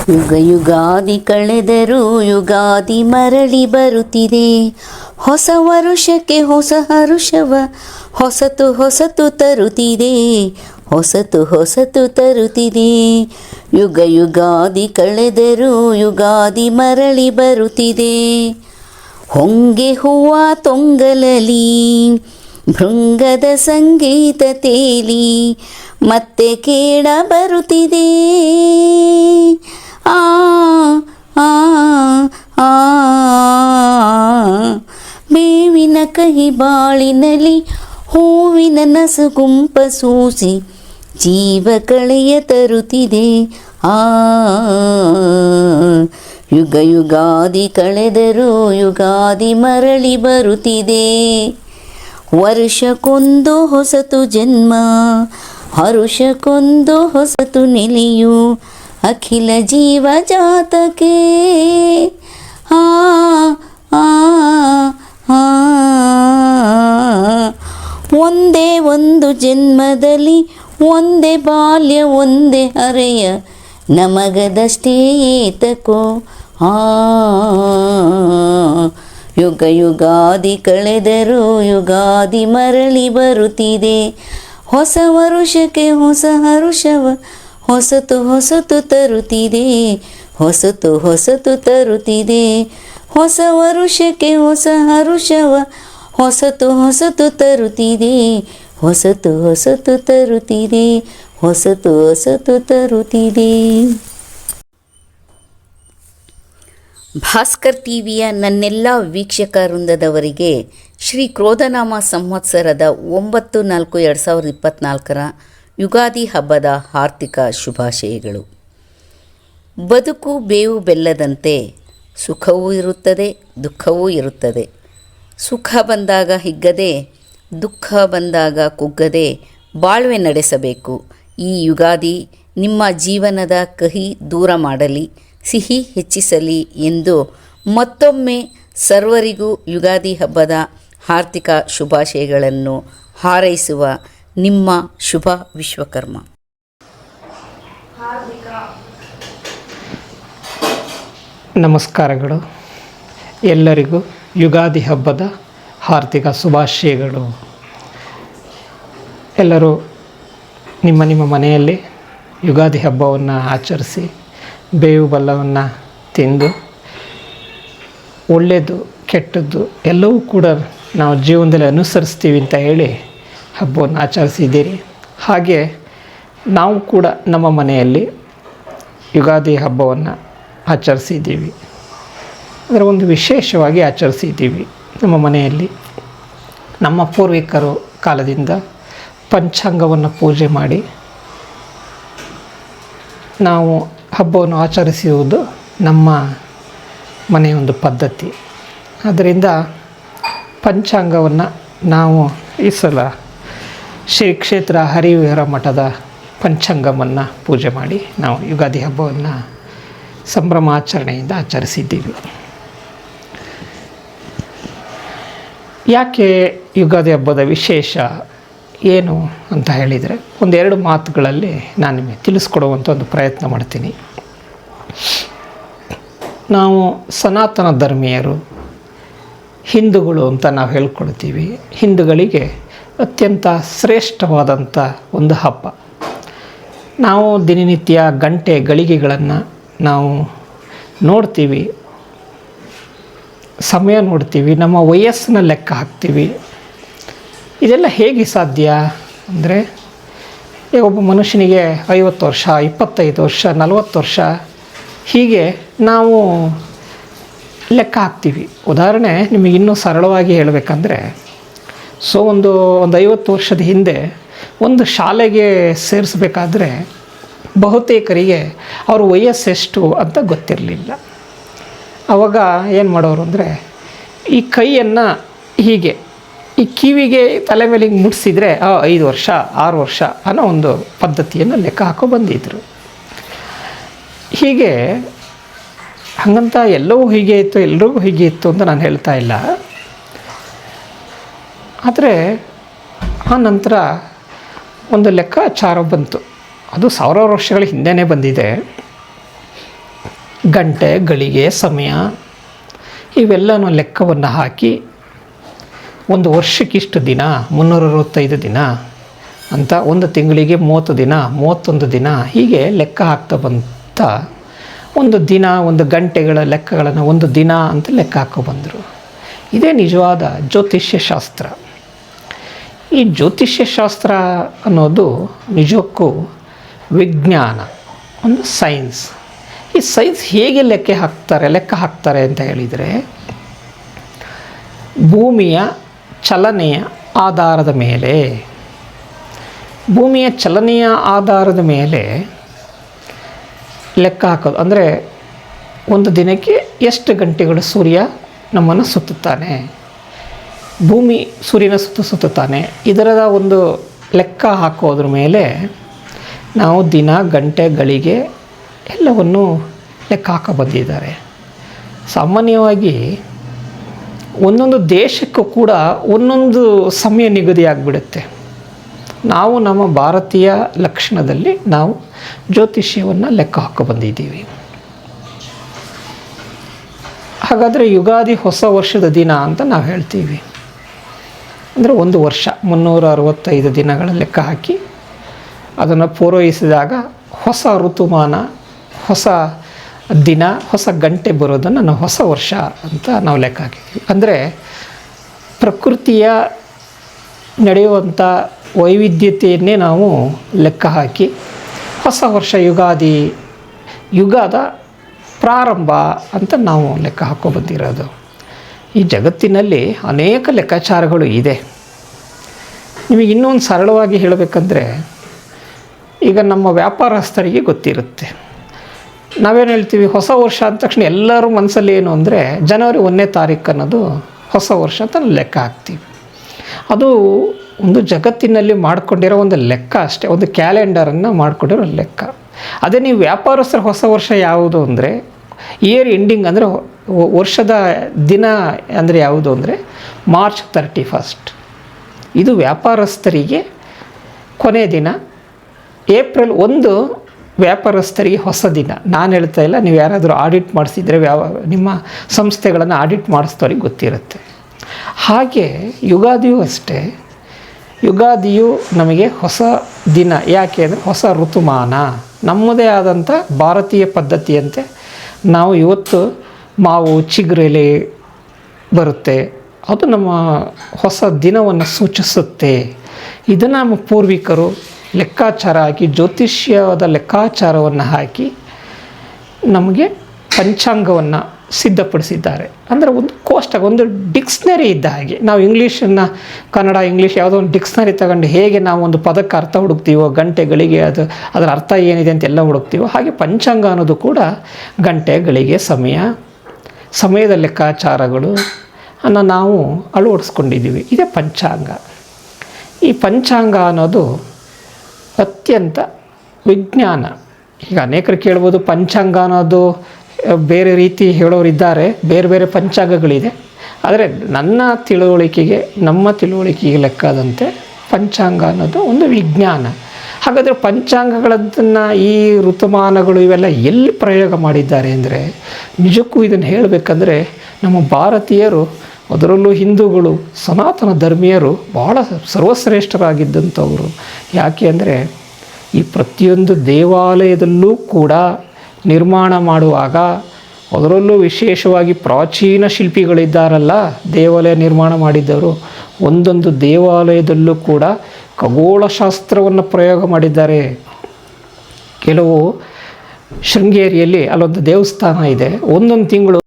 ಯುಗ ಯುಗಾದಿ ಕಳೆದರೂ ಯುಗಾದಿ ಮರಳಿ ಬರುತ್ತಿದೆ. ಹೊಸ ವರುಷಕ್ಕೆ ಹೊಸ ಹರುಷವ ಹೊಸತು ಹೊಸತು ತರುತ್ತಿದೆ. ಹೊಸತು ಹೊಸತು ತರುತ್ತಿದೆ. ಯುಗ ಯುಗಾದಿ ಕಳೆದರೂ ಯುಗಾದಿ ಮರಳಿ ಬರುತ್ತಿದೆ. ಹೊಂಗೆ ಹೂವ ತೊಂಗಲಲಿ ಭೃಂಗದ ಸಂಗೀತ ತೇಲಿ ಮತ್ತೆ ಕೇಳ ಬರುತ್ತಿದೆ. ಆ ಆ ಆ ಬೇವಿನ ಕಹಿ ಬಾಳಿನಲ್ಲಿ ಹೂವಿನ ನಸುಗುಂಪ ಸೂಸಿ ಜೀವ ಕಳೆಯ ತರುತ್ತಿದೆ. ಆ ಯುಗ ಯುಗಾದಿ ಕಳೆದರೂ ಯುಗಾದಿ ಮರಳಿ ಬರುತ್ತಿದೆ. ವರ್ಷಕ್ಕೊಂದು ಹೊಸತು ಜನ್ಮ ಹರುಷಕ್ಕೊಂದು ಹೊಸತು ನೆಲೆಯು ಅಖಿಲ ಜೀವ ಜಾತಕ್ಕೆ. ಆ ಆ ಆ ಒಂದೇ ಒಂದು ಜನ್ಮದಲ್ಲಿ ಒಂದೇ ಬಾಲ್ಯ ಒಂದೇ ಹರೆಯ ನಮಗದಷ್ಟೇ ಏತಕೋ. ಆ ಯುಗ ಯುಗಾದಿ ಕಳೆದರೂ ಯುಗಾದಿ ಮರಳಿ ಬರುತ್ತಿದೆ. ಹೊಸ ವರುಷಕ್ಕೆ ಹೊಸ ಹರುಷವ ಹೊಸತು ಹೊಸತು ತರುತ್ತಿದೆ. ಹೊಸತು ಹೊಸತು ತರುತ್ತಿದೆ. ಹೊಸ ವರುಷಕ್ಕೆ ಹೊಸ ಹರುಷವ ಹೊಸತು ಹೊಸತು ತರುತ್ತಿದೆ. ಹೊಸತು ಹೊಸತು ತರುತ್ತಿದೆ. ಹೊಸತು ಹೊಸತು ತರುತ್ತಿದೆ. ಭಾಸ್ಕರ್ ಟಿವಿಯ ನನ್ನೆಲ್ಲ ವೀಕ್ಷಕ ವೃಂದದವರಿಗೆ ಶ್ರೀ ಕ್ರೋಧನಾಮ ಸಂವತ್ಸರದ 9/4/2024 ಯುಗಾದಿ ಹಬ್ಬದ ಆರ್ಥಿಕ ಶುಭಾಶಯಗಳು. ಬದುಕು ಬೇವು ಬೆಲ್ಲದಂತೆ ಸುಖವೂ ಇರುತ್ತದೆ, ದುಃಖವೂ ಇರುತ್ತದೆ. ಸುಖ ಬಂದಾಗ ಹಿಗ್ಗದೆ, ದುಃಖ ಬಂದಾಗ ಕುಗ್ಗದೆ ಬಾಳ್ವೆ ನಡೆಸಬೇಕು. ಈ ಯುಗಾದಿ ನಿಮ್ಮ ಜೀವನದ ಕಹಿ ದೂರ ಮಾಡಲಿ, ಸಿಹಿ ಹೆಚ್ಚಿಸಲಿ ಎಂದು ಮತ್ತೊಮ್ಮೆ ಸರ್ವರಿಗೂ ಯುಗಾದಿ ಹಬ್ಬದ ಆರ್ಥಿಕ ಶುಭಾಶಯಗಳನ್ನು ಹಾರೈಸುವ ನಿಮ್ಮ ಶುಭ ವಿಶ್ವಕರ್ಮ. ನಮಸ್ಕಾರಗಳು. ಎಲ್ಲರಿಗೂ ಯುಗಾದಿ ಹಬ್ಬದ ಆರ್ಥಿಕ ಶುಭಾಶಯಗಳು. ಎಲ್ಲರೂ ನಿಮ್ಮ ನಿಮ್ಮ ಮನೆಯಲ್ಲಿ ಯುಗಾದಿ ಹಬ್ಬವನ್ನು ಆಚರಿಸಿ ಬೇವು ಬೆಲ್ಲವನ್ನು ತಿಂದು ಒಳ್ಳೆಯದು ಕೆಟ್ಟದ್ದು ಎಲ್ಲವೂ ಕೂಡ ನಾವು ಜೀವನದಲ್ಲಿ ಅನುಸರಿಸ್ತೀವಿ ಅಂತ ಹೇಳಿ ಹಬ್ಬವನ್ನು ಆಚರಿಸಿದ್ದೀರಿ. ಹಾಗೆ ನಾವು ಕೂಡ ನಮ್ಮ ಮನೆಯಲ್ಲಿ ಯುಗಾದಿ ಹಬ್ಬವನ್ನು ಆಚರಿಸಿದ್ದೀವಿ. ಅದರ ಒಂದು ವಿಶೇಷವಾಗಿ ಆಚರಿಸಿದ್ದೀವಿ. ನಮ್ಮ ಮನೆಯಲ್ಲಿ ನಮ್ಮ ಪೂರ್ವಿಕರು ಕಾಲದಿಂದ ಪಂಚಾಂಗವನ್ನು ಪೂಜೆ ಮಾಡಿ ನಾವು ಹಬ್ಬವನ್ನು ಆಚರಿಸುವುದು ನಮ್ಮ ಮನೆಯ ಒಂದು ಪದ್ಧತಿ. ಆದ್ದರಿಂದ ಪಂಚಾಂಗವನ್ನು ನಾವು ಈ ಸಲ ಶ್ರೀ ಕ್ಷೇತ್ರ ಹರಿಹರ ಮಠದ ಪಂಚಾಂಗವನ್ನು ಪೂಜೆ ಮಾಡಿ ನಾವು ಯುಗಾದಿ ಹಬ್ಬವನ್ನು ಸಂಭ್ರಮಾಚರಣೆಯಿಂದ ಆಚರಿಸಿದ್ದೀವಿ. ಯಾಕೆ ಯುಗಾದಿ ಹಬ್ಬದ ವಿಶೇಷ ಏನು ಅಂತ ಹೇಳಿದರೆ, ಒಂದೆರಡು ಮಾತುಗಳಲ್ಲಿ ನಾನು ನಿಮಗೆ ತಿಳಿಸ್ಕೊಡುವಂಥ ಒಂದು ಪ್ರಯತ್ನ ಮಾಡ್ತೀನಿ. ನಾವು ಸನಾತನ ಧರ್ಮೀಯರು, ಹಿಂದೂಗಳು ಅಂತ ನಾವು ಹೇಳ್ಕೊಳ್ತೀವಿ. ಹಿಂದೂಗಳಿಗೆ ಅತ್ಯಂತ ಶ್ರೇಷ್ಠವಾದಂಥ ಒಂದು ಹಬ್ಬ. ನಾವು ದಿನನಿತ್ಯ ಗಂಟೆ ಗಳಿಗೆಗಳನ್ನು ನಾವು ನೋಡ್ತೀವಿ, ಸಮಯ ನೋಡ್ತೀವಿ, ನಮ್ಮ ವಯಸ್ಸನ್ನ ಲೆಕ್ಕ ಹಾಕ್ತೀವಿ. ಇದೆಲ್ಲ ಹೇಗೆ ಸಾಧ್ಯ ಅಂದರೆ, ಒಬ್ಬ ಮನುಷ್ಯನಿಗೆ 50 ವರ್ಷ, 25 ವರ್ಷ, 40 ವರ್ಷ ಹೀಗೆ ನಾವು ಲೆಕ್ಕ ಹಾಕ್ತೀವಿ. ಉದಾಹರಣೆ ನಿಮಗೆ ಇನ್ನೂ ಸರಳವಾಗಿ ಹೇಳಬೇಕಂದ್ರೆ, ಒಂದು 50 ವರ್ಷದ ಹಿಂದೆ ಒಂದು ಶಾಲೆಗೆ ಸೇರಿಸಬೇಕಾದ್ರೆ ಬಹುತೇಕರಿಗೆ ಅವ್ರ ವಯಸ್ಸೆಷ್ಟು ಅಂತ ಗೊತ್ತಿರಲಿಲ್ಲ. ಆವಾಗ ಏನು ಮಾಡೋರು ಅಂದರೆ, ಈ ಕೈಯನ್ನು ಹೀಗೆ ಈ ಕಿವಿಗೆ ತಲೆ ಮೇಲೆ ಹಿಂಗೆ ಮುಟ್ಟಿಸಿದರೆ 5 ವರ್ಷ 6 ವರ್ಷ ಅನ್ನೋ ಒಂದು ಪದ್ಧತಿಯನ್ನು ಲೆಕ್ಕ ಹಾಕೋ ಬಂದಿದ್ದರು. ಹೀಗೆ ಹಾಗಂತ ಎಲ್ಲವೂ ಹೀಗೆ ಇತ್ತು, ಎಲ್ರಿಗೂ ಹೀಗೆ ಇತ್ತು ಅಂತ ನಾನು ಹೇಳ್ತಾ ಇಲ್ಲ. ಆದರೆ ಆ ನಂತರ ಒಂದು ಲೆಕ್ಕಾಚಾರ ಬಂತು. ಅದು ಸಾವಿರಾರು ವರ್ಷಗಳ ಹಿಂದೆಯೇ ಬಂದಿದೆ. ಗಂಟೆ ಗಳಿಗೆ ಸಮಯ ಇವೆಲ್ಲನೂ ಲೆಕ್ಕವನ್ನು ಹಾಕಿ ಒಂದು ವರ್ಷಕ್ಕಿಷ್ಟು ದಿನ 365 ದಿನ ಅಂತ, ಒಂದು ತಿಂಗಳಿಗೆ 30 ದಿನ, 31 ದಿನ, ಹೀಗೆ ಲೆಕ್ಕ ಹಾಕ್ತಾ ಬಂತ ಒಂದು ದಿನ, ಒಂದು ಗಂಟೆಗಳ ಲೆಕ್ಕಗಳನ್ನು ಒಂದು ದಿನ ಅಂತ ಲೆಕ್ಕ ಹಾಕೊಬಂದರು. ಇದೇ ನಿಜವಾದ ಜ್ಯೋತಿಷ್ಯ ಶಾಸ್ತ್ರ. ಈ ಜ್ಯೋತಿಷ್ಯ ಶಾಸ್ತ್ರ ಅನ್ನೋದು ನಿಜಕ್ಕೂ ವಿಜ್ಞಾನ, ಒಂದು ಸೈನ್ಸ್. ಈ ಸೈನ್ಸ್ ಹೇಗೆ ಲೆಕ್ಕ ಹಾಕ್ತಾರೆ ಅಂತ ಹೇಳಿದರೆ, ಭೂಮಿಯ ಚಲನೆಯ ಆಧಾರದ ಮೇಲೆ, ಭೂಮಿಯ ಚಲನೆಯ ಆಧಾರದ ಮೇಲೆ ಲೆಕ್ಕ ಹಾಕೋದು. ಅಂದರೆ ಒಂದು ದಿನಕ್ಕೆ ಎಷ್ಟು ಗಂಟೆಗಳು ಸೂರ್ಯ ನಮ್ಮನ್ನು ಸುತ್ತುತ್ತಾನೆ, ಭೂಮಿ ಸೂರ್ಯನ ಸುತ್ತುತ್ತಾನೆ, ಇದರದ ಒಂದು ಲೆಕ್ಕ ಹಾಕೋದ್ರ ಮೇಲೆ ನಾವು ದಿನ, ಗಂಟೆ, ಗಳಿಗೆ ಎಲ್ಲವನ್ನು ಲೆಕ್ಕ ಹಾಕೋ ಬಂದಿದ್ದಾರೆ. ಸಾಮಾನ್ಯವಾಗಿ ಒಂದೊಂದು ದೇಶಕ್ಕೂ ಕೂಡ ಒಂದೊಂದು ಸಮಯ ನಿಗದಿ ಆಗಿಬಿಡುತ್ತೆ. ನಾವು ನಮ್ಮ ಭಾರತೀಯ ಲಕ್ಷಣದಲ್ಲಿ ನಾವು ಜ್ಯೋತಿಷ್ಯವನ್ನು ಲೆಕ್ಕ ಹಾಕೋ ಬಂದಿದ್ದೀವಿ. ಹಾಗಾದರೆ ಯುಗಾದಿ ಹೊಸ ವರ್ಷದ ದಿನ ಅಂತ ನಾವು ಹೇಳ್ತೀವಿ. ಅಂದರೆ ಒಂದು ವರ್ಷ 365 ದಿನಗಳ ಲೆಕ್ಕ ಹಾಕಿ ಅದನ್ನು ಪೂರೈಸಿದಾಗ ಹೊಸ ಋತುಮಾನ, ಹೊಸ ದಿನ, ಹೊಸ ಗಂಟೆ ಬರೋದನ್ನು ನಾವು ಹೊಸ ವರ್ಷ ಅಂತ ನಾವು ಲೆಕ್ಕ ಹಾಕಿದ್ದೀವಿ. ಅಂದರೆ ಪ್ರಕೃತಿಯ ನಡೆಯುವಂಥ ವೈವಿಧ್ಯತೆಯನ್ನೇ ನಾವು ಲೆಕ್ಕ ಹಾಕಿ ಹೊಸ ವರ್ಷ, ಯುಗಾದಿ, ಯುಗದ ಪ್ರಾರಂಭ ಅಂತ ನಾವು ಲೆಕ್ಕ ಹಾಕೋ ಬಂದಿರೋದು. ಈ ಜಗತ್ತಿನಲ್ಲಿ ಅನೇಕ ಲೆಕ್ಕಾಚಾರಗಳು ಇದೆ. ನಿಮಗೆ ಇನ್ನೊಂದು ಸರಳವಾಗಿ ಹೇಳಬೇಕಂದ್ರೆ, ಈಗ ನಮ್ಮ ವ್ಯಾಪಾರಸ್ಥರಿಗೆ ಗೊತ್ತಿರುತ್ತೆ. ನಾವೇನು ಹೇಳ್ತೀವಿ, ಹೊಸ ವರ್ಷ ಅಂದ ತಕ್ಷಣ ಎಲ್ಲರೂ ಮನಸ್ಸಲ್ಲಿ ಏನು ಅಂದರೆ ಜನವರಿ 1ನೇ ತಾರೀಕು ಅನ್ನೋದು ಹೊಸ ವರ್ಷ ಅಂತ ಲೆಕ್ಕ ಹಾಕ್ತೀವಿ. ಅದು ಒಂದು ಜಗತ್ತಿನಲ್ಲಿ ಮಾಡಿಕೊಂಡಿರೋ ಒಂದು ಲೆಕ್ಕ ಅಷ್ಟೇ, ಒಂದು ಕ್ಯಾಲೆಂಡರನ್ನು ಮಾಡಿಕೊಂಡಿರೋ ಲೆಕ್ಕ. ಅದೇ ನೀವು ವ್ಯಾಪಾರಸ್ಥರ ಹೊಸ ವರ್ಷ ಯಾವುದು ಅಂದರೆ ಇಯರ್ ಎಂಡಿಂಗ್, ಅಂದರೆ ವರ್ಷದ ದಿನ ಅಂದರೆ ಯಾವುದು ಅಂದರೆ ಮಾರ್ಚ್ 31. ಇದು ವ್ಯಾಪಾರಸ್ಥರಿಗೆ ಕೊನೆಯ ದಿನ. ಏಪ್ರಿಲ್ 1 ವ್ಯಾಪಾರಸ್ಥರಿಗೆ ಹೊಸ ದಿನ. ನಾನು ಹೇಳ್ತಾ ಇಲ್ಲ, ನೀವು ಯಾರಾದರೂ ಆಡಿಟ್ ಮಾಡಿಸಿದರೆ ನಿಮ್ಮ ಸಂಸ್ಥೆಗಳನ್ನು ಆಡಿಟ್ ಮಾಡಿಸಿದವ್ರಿಗೆ ಗೊತ್ತಿರುತ್ತೆ. ಹಾಗೆ ಯುಗಾದಿಯೂ ಅಷ್ಟೇ. ಯುಗಾದಿಯು ನಮಗೆ ಹೊಸ ದಿನ. ಯಾಕೆ ಅಂದರೆ ಹೊಸ ಋತುಮಾನ. ನಮ್ಮದೇ ಆದಂಥ ಭಾರತೀಯ ಪದ್ಧತಿಯಂತೆ ನಾವು ಇವತ್ತು ಮಾವು ಚಿಗುರೆಲೆ ಬರುತ್ತೆ, ಅದು ನಮ್ಮ ಹೊಸ ದಿನವನ್ನು ಸೂಚಿಸುತ್ತೆ. ಇದನ್ನು ನಮ್ಮ ಪೂರ್ವಿಕರು ಲೆಕ್ಕಾಚಾರ ಹಾಕಿ, ಜ್ಯೋತಿಷ್ಯದ ಲೆಕ್ಕಾಚಾರವನ್ನು ಹಾಕಿ ನಮಗೆ ಪಂಚಾಂಗವನ್ನು ಸಿದ್ಧಪಡಿಸಿದ್ದಾರೆ. ಅಂದರೆ ಒಂದು ಕೋಷ್ಟಕ, ಒಂದು ಡಿಕ್ಸ್ನರಿ ಇದ್ದ ಹಾಗೆ. ನಾವು ಇಂಗ್ಲೀಷನ್ನು ಕನ್ನಡ, ಇಂಗ್ಲೀಷ್ ಯಾವುದೋ ಒಂದು ಡಿಕ್ಸ್ನರಿ ತಗೊಂಡು ಹೇಗೆ ನಾವು ಒಂದು ಪದಕ್ಕೆ ಅರ್ಥ ಹುಡುಕ್ತೀವೋ, ಗಂಟೆಗಳಿಗೆ ಅದರ ಅರ್ಥ ಏನಿದೆ ಅಂತೆಲ್ಲ ಹುಡುಕ್ತೀವೋ, ಹಾಗೆ ಪಂಚಾಂಗ ಅನ್ನೋದು ಕೂಡ ಗಂಟೆ, ಗಳಿಗೆ, ಸಮಯದ ಲೆಕ್ಕಾಚಾರಗಳು ಅನ್ನು ನಾವು ಅಳವಡಿಸ್ಕೊಂಡಿದ್ದೀವಿ. ಇದೇ ಪಂಚಾಂಗ. ಈ ಪಂಚಾಂಗ ಅನ್ನೋದು ಅತ್ಯಂತ ವಿಜ್ಞಾನ. ಈಗ ಅನೇಕರು ಕೇಳ್ಬೋದು, ಪಂಚಾಂಗ ಅನ್ನೋದು ಬೇರೆ ರೀತಿ ಹೇಳೋರಿದ್ದಾರೆ, ಬೇರೆ ಬೇರೆ ಪಂಚಾಂಗಗಳಿದೆ. ಆದರೆ ನನ್ನ ತಿಳುವಳಿಕೆಗೆ, ನಮ್ಮ ತಿಳುವಳಿಕೆಗೆ ಲೆಕ್ಕದಂತೆ ಪಂಚಾಂಗ ಅನ್ನೋದು ಒಂದು ವಿಜ್ಞಾನ. ಹಾಗಾದರೆ ಪಂಚಾಂಗಗಳದ್ದನ್ನು ಈ ಋತುಮಾನಗಳು ಇವೆಲ್ಲ ಎಲ್ಲಿ ಪ್ರಯೋಗ ಮಾಡಿದ್ದಾರೆ ಅಂದರೆ, ನಿಜಕ್ಕೂ ಇದನ್ನು ಹೇಳಬೇಕಂದ್ರೆ ನಮ್ಮ ಭಾರತೀಯರು, ಅದರಲ್ಲೂ ಹಿಂದೂಗಳು, ಸನಾತನ ಧರ್ಮೀಯರು ಭಾಳ ಸರ್ವಶ್ರೇಷ್ಠರಾಗಿದ್ದಂಥವರು. ಯಾಕೆ ಅಂದರೆ ಈ ಪ್ರತಿಯೊಂದು ದೇವಾಲಯದಲ್ಲೂ ಕೂಡ ನಿರ್ಮಾಣ ಮಾಡುವಾಗ, ಅದರಲ್ಲೂ ವಿಶೇಷವಾಗಿ ಪ್ರಾಚೀನ ಶಿಲ್ಪಿಗಳಿದ್ದಾರಲ್ಲ, ದೇವಾಲಯ ನಿರ್ಮಾಣ ಮಾಡಿದ್ದವರು, ಒಂದೊಂದು ದೇವಾಲಯದಲ್ಲೂ ಕೂಡ ಖಗೋಳಶಾಸ್ತ್ರವನ್ನು ಪ್ರಯೋಗ ಮಾಡಿದ್ದಾರೆ. ಕೆಲವು ಶೃಂಗೇರಿಯಲ್ಲಿ ಅಲ್ಲೊಂದು ದೇವಸ್ಥಾನ ಇದೆ, ಒಂದೊಂದು ತಿಂಗಳು